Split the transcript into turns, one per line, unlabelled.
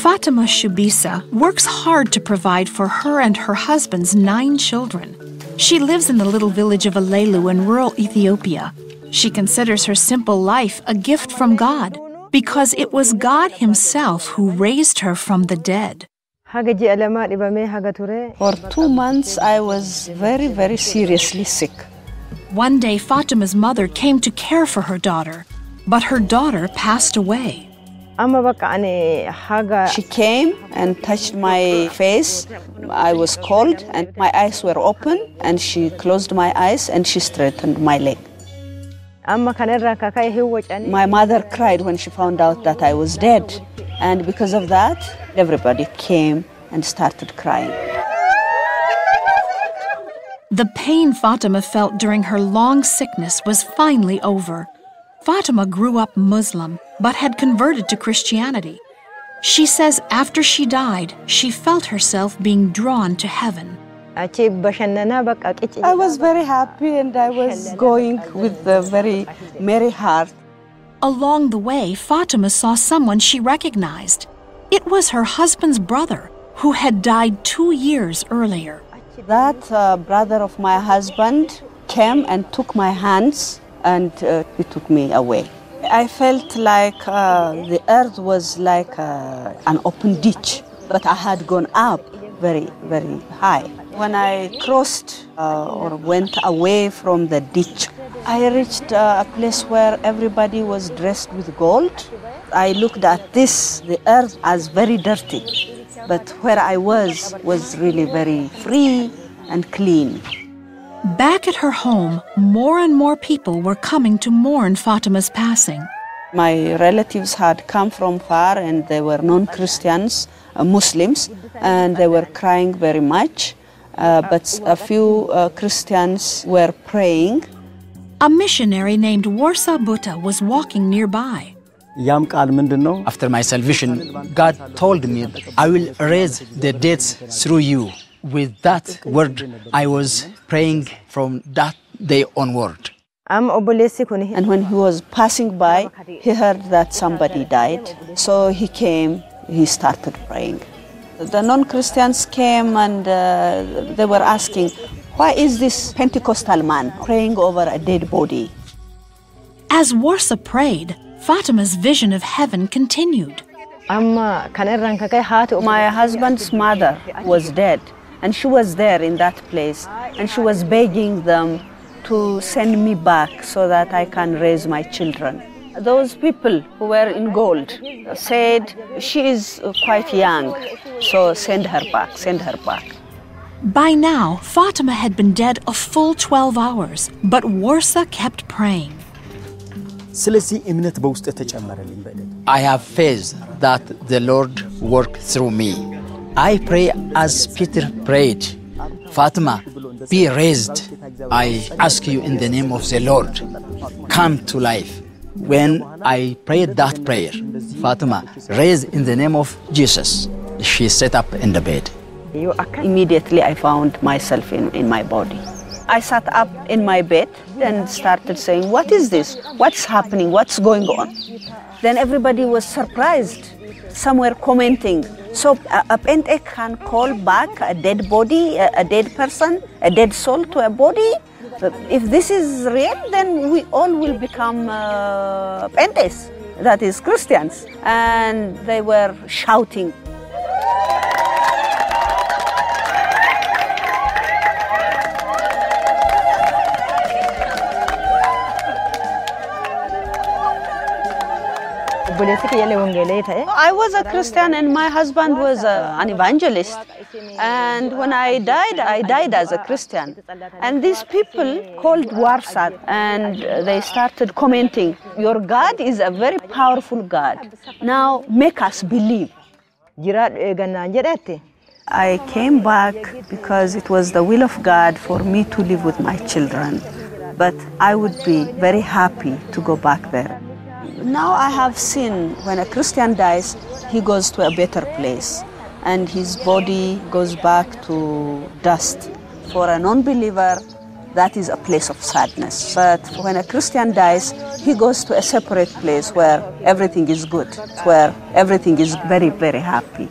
Fatuma Shubisa works hard to provide for her and her husband's 9 children. She lives in the little village of Alelu in rural Ethiopia. She considers her simple life a gift from God because it was God Himself who raised her from the dead.
For 2 months, I was very, very seriously sick.
One day, Fatuma's mother came to care for her daughter, but her daughter passed away.
She came and touched my face. I was cold and my eyes were open, and she closed my eyes and she straightened my leg. My mother cried when she found out that I was dead, and because of that, everybody came and started crying.
The pain Fatuma felt during her long sickness was finally over. Fatuma grew up Muslim, but had converted to Christianity. She says after she died, she felt herself being drawn to heaven.
I was very happy and I was going with a very merry heart.
Along the way, Fatuma saw someone she recognized. It was her husband's brother, who had died 2 years earlier.
That brother of my husband came and took my hands and he took me away. I felt like the earth was like an open ditch, but I had gone up very, very high. When I crossed or went away from the ditch, I reached a place where everybody was dressed with gold. I looked at the earth as very dirty, but where I was really very free and clean.
Back at her home, more and more people were coming to mourn Fatuma's passing.
My relatives had come from far and they were non-Christians, Muslims, and they were crying very much. But a few Christians were praying.
A missionary named Warsa Buta was walking nearby.
After my salvation, God told me, I will raise the dead through you. With that word, I was praying from that day onward.
And when he was passing by, he heard that somebody died. So he came, he started praying. The non-Christians came and they were asking, why is this Pentecostal man praying over a dead body?
As Warsa prayed, Fatuma's vision of heaven continued.
My husband's mother was dead, and she was there in that place, and she was begging them to send me back so that I can raise my children. Those people who were in gold said, she is quite young, so send her back, send her back.
By now, Fatuma had been dead a full 12 hours, but Warsa kept praying.
I have faith that the Lord worked through me. I pray as Peter prayed, Fatuma, be raised. I ask you in the name of the Lord, come to life. When I prayed that prayer, Fatuma raised in the name of Jesus. She sat up in the bed.
Immediately I found myself in my body. I sat up in my bed and started saying, what is this? What's happening? What's going on? Then everybody was surprised. Some were commenting, so a Pente can call back a dead body, a dead person, a dead soul to a body? If this is real, then we all will become Pentes, that is Christians. And they were shouting. I was a Christian and my husband was an evangelist. And when I died as a Christian. And these people called Warsa and they started commenting, your God is a very powerful God. Now make us believe. I came back because it was the will of God for me to live with my children. But I would be very happy to go back there. Now I have seen when a Christian dies, he goes to a better place and his body goes back to dust. For a non-believer, that is a place of sadness. But when a Christian dies, he goes to a separate place where everything is good, where everything is very, very happy.